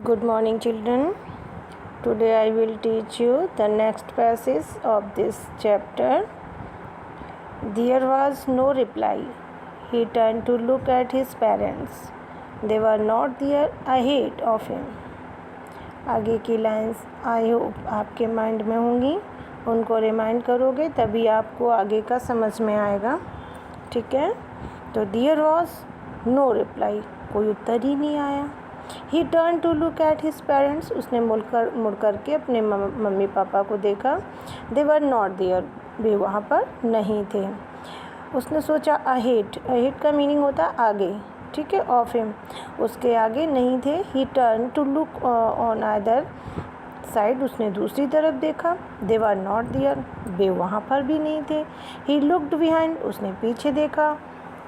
Good morning, children. Today I will teach you the next passage of this chapter. There was no reply. He turned to look at his parents. They were not there ahead of him. आगे की lines I hope आपके mind में होंगी, उनको remind करोगे तभी आपको आगे का समझ में आएगा. ठीक है, तो देयर वॉज नो रिप्लाई, कोई उत्तर ही नहीं आया. He turn to look at his parents, उसने मुड़ कर के अपने मम्मी पापा को देखा. दे वर नॉट देयर, वे वहाँ पर नहीं थे. उसने सोचा अहेड, अहेड का मीनिंग होता है आगे. ठीक है, ऑफ हिम, उसके आगे नहीं थे. He turn to look on other side, उसने दूसरी तरफ देखा. दे वर नॉट देयर, वे वहाँ पर भी नहीं थे. ही लुक्ड बिहाइंड, उसने पीछे देखा.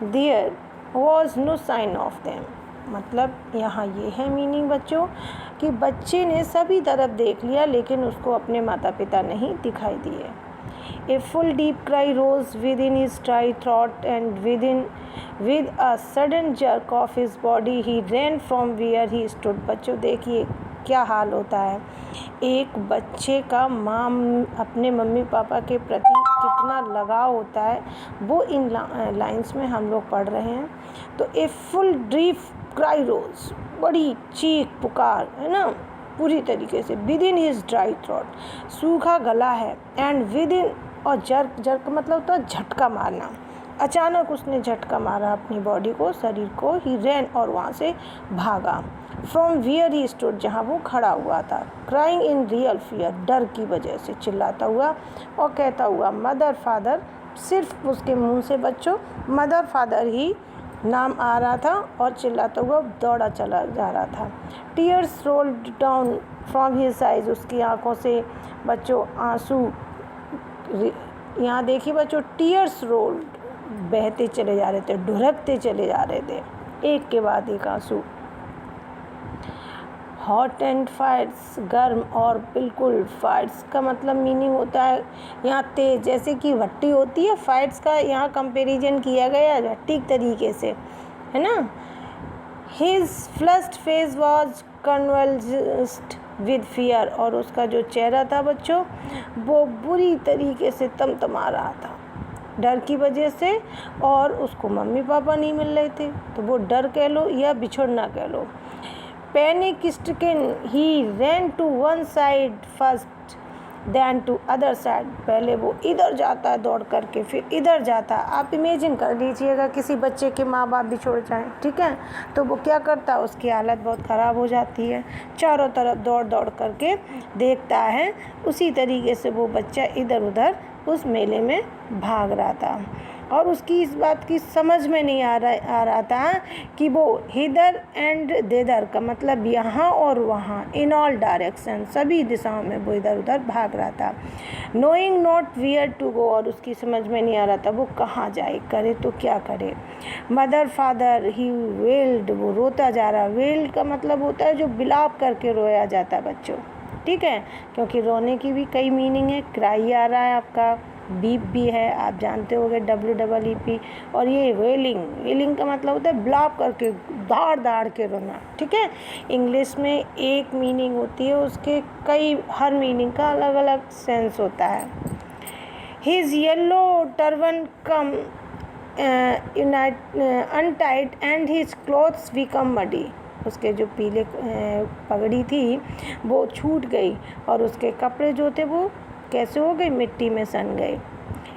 There was no sign of them, मतलब यहाँ ये है मीनिंग बच्चों कि बच्चे ने सभी तरफ देख लिया लेकिन उसको अपने माता पिता नहीं दिखाई दिए. A full deep cry rose within his dry throat and with a sudden jerk of his body he ran from where he stood. बच्चों देखिए क्या हाल होता है. एक बच्चे का अपने मम्मी पापा के प्रति कितना लगाव होता है वो इन लाइंस में हम लोग पढ़ रहे हैं. तो ए फुल डीप क्राई रोज, बड़ी चीख पुकार है ना पूरी तरीके से. With in his dry throat, सूखा गला है. एंड विद इन, और जर्क मतलब तो झटका मारना, अचानक उसने झटका मारा अपनी बॉडी को, शरीर को. ही रैन, और वहाँ से भागा. फ्रॉम वियर ही स्टूड, जहाँ वो खड़ा हुआ था. क्राइंग इन रियल फियर, डर की वजह से चिल्लाता हुआ और कहता हुआ मदर फादर. सिर्फ उसके मुंह से बच्चों मदर फादर ही नाम आ रहा था और चिल्लाता हुआ दौड़ा चला जा रहा था. Tears rolled down from his eyes, उसकी आंखों से बच्चों आंसू, यहाँ देखिए बच्चों टीयर्स रोल्ड, बहते चले जा रहे थे, ढुरकते चले जा रहे थे, एक के बाद एक आंसू. हॉट एंड फायर्स, गर्म और बिल्कुल. फायर्स का मतलब मीनिंग होता है यहाँ तेज, जैसे कि भट्टी होती है. फायर्स का यहाँ कंपैरिजन किया गया है ठीक तरीके से, है ना. His flushed face was convulsed with fear, और उसका जो चेहरा था बच्चों वो बुरी तरीके से तमतमा रहा था डर की वजह से. और उसको मम्मी पापा नहीं मिल रहे थे, तो वो डर कह लो या बिछड़ना कह लो. Panic stricken he ran to one side first then to other side, पहले वो इधर जाता है दौड़ करके फिर इधर जाता है. आप इमेजिन कर लीजिएगा किसी बच्चे के माँ बाप बिछड़ जाएं, ठीक है, तो वो क्या करता है, उसकी हालत बहुत ख़राब हो जाती है. चारों तरफ दौड़ दौड़ करके देखता है. उसी तरीके से वो बच्चा इधर उधर उस मेले में भाग रहा था और उसकी इस बात की समझ में नहीं आ रहा था कि वो हिदर एंड देदर का मतलब यहाँ और वहाँ, इन ऑल डायरेक्शन, सभी दिशाओं में वो इधर उधर भाग रहा था. Knowing not where to go, और उसकी समझ में नहीं आ रहा था वो कहाँ जाए, करे तो क्या करे. मदर फादर ही वेल्ड, वो रोता जा रहा. वेल्ड का मतलब होता है जो बिलाप करके रोया जाता है बच्चों, ठीक है, क्योंकि रोने की भी कई मीनिंग है. क्राई आ रहा है आपका, बीप भी है, आप जानते होंगे WEEP. और ये वेलिंग, वेलिंग का मतलब होता है ब्लाप करके, दाड़ दाड़ के रोना. ठीक है, इंग्लिश में एक मीनिंग होती है, उसके कई, हर मीनिंग का अलग अलग सेंस होता है. His yellow turban come untied and his clothes become muddy, उसके जो पीले पगड़ी थी वो छूट गई और उसके कपड़े जो थे वो कैसे हो गए, मिट्टी में सन गए.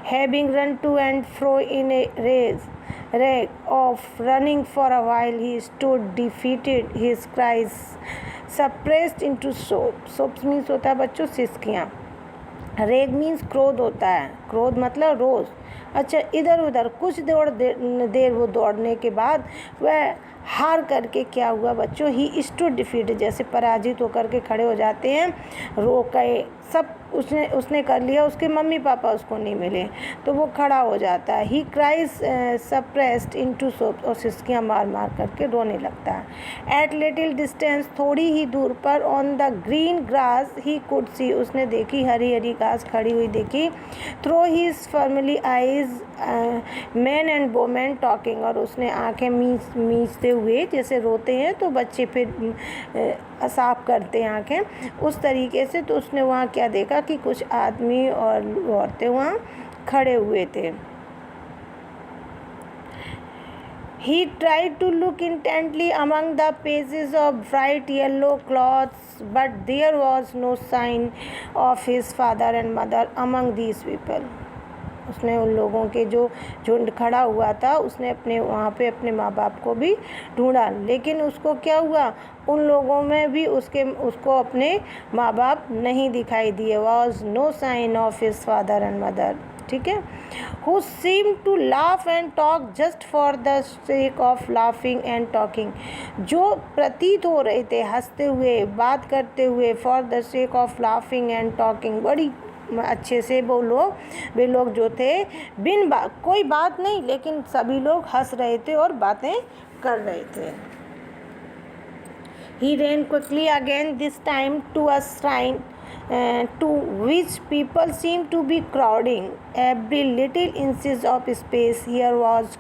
Having run to and fro in a rage of running for a while he stood defeated, his cries suppressed into sob. Sobs means होता है बच्चों सिसकियाँ. रेग मीन्स क्रोध होता है, क्रोध मतलब रोज़. अच्छा, इधर उधर कुछ देर वो दौड़ने के बाद वह हार करके क्या हुआ बच्चों, ही स्टूड डिफीटेड, जैसे पराजित होकर के खड़े हो जाते हैं, रो गए सब. उसने कर लिया, उसके मम्मी पापा उसको नहीं मिले तो वो खड़ा हो जाता है. ही क्राइज सप्रेस्ड इनटू सोप, और सिसकियाँ मार मार करके रोने लगता है. एट लिटिल डिस्टेंस, थोड़ी ही दूर पर, on the green grass he could see, उसने देखी हरी हरी घास खड़ी हुई देखी. Through his firmly eyes man and women talking, और उसने आंखें मीचते हुए, जैसे रोते हैं तो बच्चे फिर साफ करते हैं आँखें, उस तरीके से। तो उसने वहाँ क्या देखा कि कुछ आदमी और औरतें वहाँ खड़े हुए थे। He tried to look intently among the pages of bright yellow cloths, but there was no sign of his father and mother among these people. उसने उन लोगों के जो झुंड खड़ा हुआ था, उसने अपने वहाँ पे अपने माँ बाप को भी ढूंढा, लेकिन उसको क्या हुआ, उन लोगों में भी उसको अपने माँ बाप नहीं दिखाई दिए। Was no sign of his father and mother. ठीक है, who seemed to laugh and talk just for the sake of laughing and talking, जो प्रतीत हो रहे थे हंसते हुए, बात करते हुए, for the sake of laughing and talking, बड़ी अच्छे से वे लोग जो थे कोई बात नहीं, लेकिन सभी लोग हंस रहे थे और बातें कर रहे थे। He ran quickly again, this time to a shrine to which people seemed to be crowding. Every little inches of space here was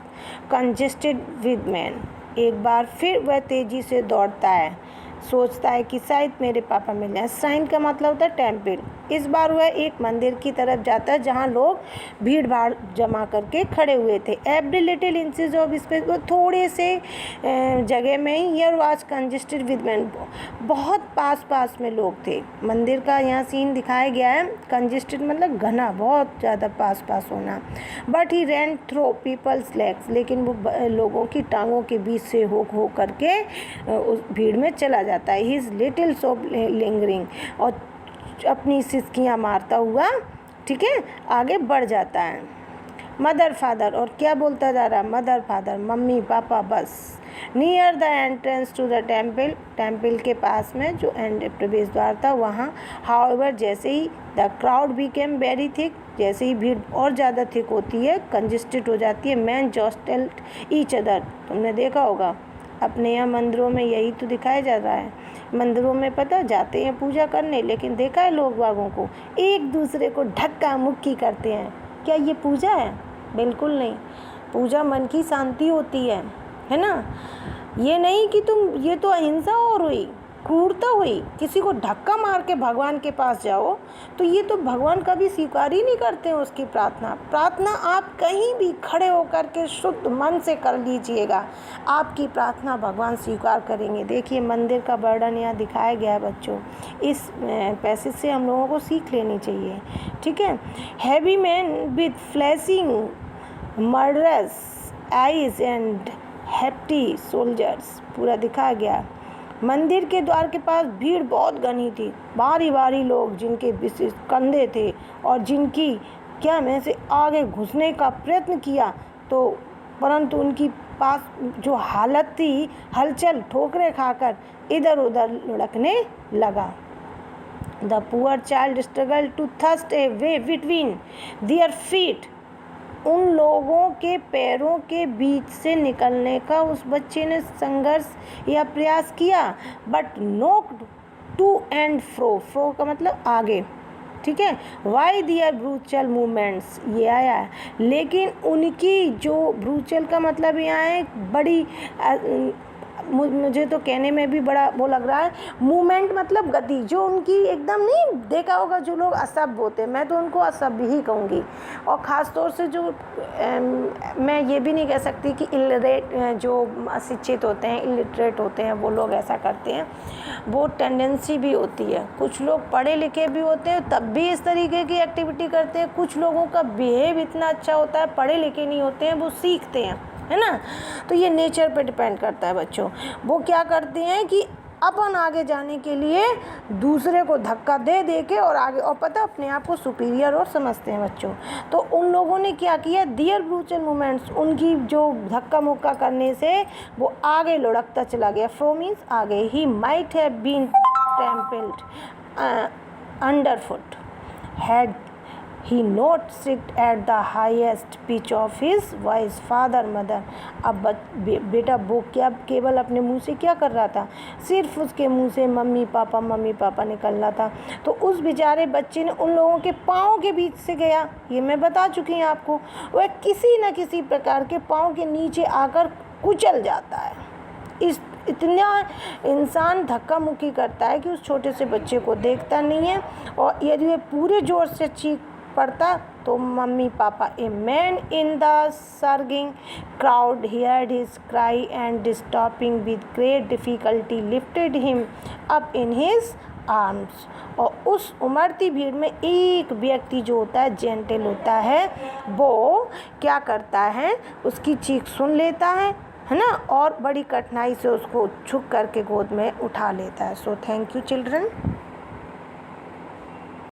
congested with men. एक बार फिर वह तेजी से दौड़ता है, सोचता है कि शायद मेरे पापा मिल जाए। श्राइन का मतलब होता है टेम्पल। इस बार वह एक मंदिर की तरफ जाता है जहाँ लोग भीड़ भाड़ जमा करके खड़े हुए थे। Every little inches of space, वो थोड़े से जगह में ही here was congested with man, बहुत पास में लोग थे। मंदिर का यहाँ सीन दिखाया गया है, कंजेस्टेड मतलब घना, बहुत ज़्यादा पास होना। But he ran through people's legs, लेकिन वो लोगों की टांगों के बीच से हो करके उस भीड़ में चला जाता है। हिज लिटिल सो लिंगरिंग, और अपनी सिसकियाँ मारता हुआ, ठीक है, आगे बढ़ जाता है। मदर फादर, और क्या बोलता जा रहा है, मदर फादर, मम्मी पापा, बस। Near the entrance to the temple के पास में जो प्रवेश द्वार था वहाँ। हाउएवर, जैसे ही the crowd became very thick, जैसे ही भीड़ और ज़्यादा थिक होती है, कंजेस्टेड हो जाती है, मैन जॉस्टेल्ड ईच अदर, तुमने देखा होगा अपने यहाँ मंदिरों में यही तो दिखाया जा रहा है। मंदिरों में पता जाते हैं पूजा करने, लेकिन देखा है लोग बागों को एक दूसरे को धक्का मुक्की करते हैं। क्या ये पूजा है? बिल्कुल नहीं। पूजा मन की शांति होती है ना। ये नहीं कि ये तो अहिंसा और हुई, क्रूरता हुई, किसी को धक्का मार के भगवान के पास जाओ, तो ये तो भगवान कभी स्वीकार ही नहीं करते हैं उसकी प्रार्थना आप कहीं भी खड़े होकर के शुद्ध मन से कर लीजिएगा, आपकी प्रार्थना भगवान स्वीकार करेंगे। देखिए मंदिर का वर्णन यहाँ दिखाया गया है बच्चों, इस पैसेज से हम लोगों को सीख लेनी चाहिए, ठीक है। Heavy man with flashing murderous eyes and hefty soldiers, पूरा दिखाया गया। मंदिर के द्वार के पास भीड़ बहुत घनी थी, बारी लोग जिनके विशेष कंधे थे और जिनकी क्या में से आगे घुसने का प्रयत्न किया, तो परंतु उनकी पास जो हालत थी, हलचल ठोकरे खाकर इधर उधर लुढ़कने लगा। The poor child struggle to thrust a way between their feet, उन लोगों के पैरों के बीच से निकलने का उस बच्चे ने संघर्ष या प्रयास किया। बट नोक्ड टू एंड फ्रो का मतलब आगे, ठीक है। वाई दियर ब्रूचल मूवमेंट्स, ये आया है, लेकिन उनकी जो ब्रूचल का मतलब यहाँ है बड़ी, मुझे तो कहने में भी बड़ा वो लग रहा है, मूवमेंट मतलब गति, जो उनकी एकदम, नहीं देखा होगा जो लोग असभ्य होते हैं, मैं तो उनको असभ्य ही कहूँगी। और ख़ास तौर से जो मैं ये भी नहीं कह सकती कि इलिटरेट, जो अशिक्षित होते हैं, इलिटरेट होते हैं, वो लोग ऐसा करते हैं, वो टेंडेंसी भी होती है। कुछ लोग पढ़े लिखे भी होते हैं तब भी इस तरीके की एक्टिविटी करते हैं। कुछ लोगों का बिहेव इतना अच्छा होता है, पढ़े लिखे नहीं होते हैं, वो सीखते हैं, है ना। तो ये नेचर पे डिपेंड करता है बच्चों। वो क्या करते हैं कि अपन आगे जाने के लिए दूसरे को धक्का दे के और आगे, और पता अपने आप को सुपीरियर और समझते हैं बच्चों। तो उन लोगों ने क्या किया, दियर ब्रूचल मूवमेंट्स, उनकी जो धक्का मुक्का करने से वो आगे लुढ़कता चला गया। फ्रो मीन्स आगे। He might have been trampled underfoot had he not shrieked at the highest pitch of his voice, father mother। अब बेटा वो क्या केवल अपने मुंह से क्या कर रहा था, सिर्फ उसके मुंह से मम्मी पापा निकल रहा था। तो उस बेचारे बच्चे ने उन लोगों के पाँव के बीच से गया, ये मैं बता चुकी हूँ आपको, वह किसी न किसी प्रकार के पाँव के नीचे आकर कुचल जाता है। इस इतना इंसान धक्का मुक्की करता है कि उस छोटे से बच्चे को देखता नहीं है, और यदि वह पूरे ज़ोर से चीख पड़ता तो mummy papa, a man in the surging crowd heard his cry and stopping with great difficulty lifted him up in his arms। और उस उमड़ती भीड़ में एक व्यक्ति जो होता है, जेंटल होता है, वो क्या करता है, उसकी चीख सुन लेता है ना, और बड़ी कठिनाई से उसको झुक करके गोद में उठा लेता है। So thank you children.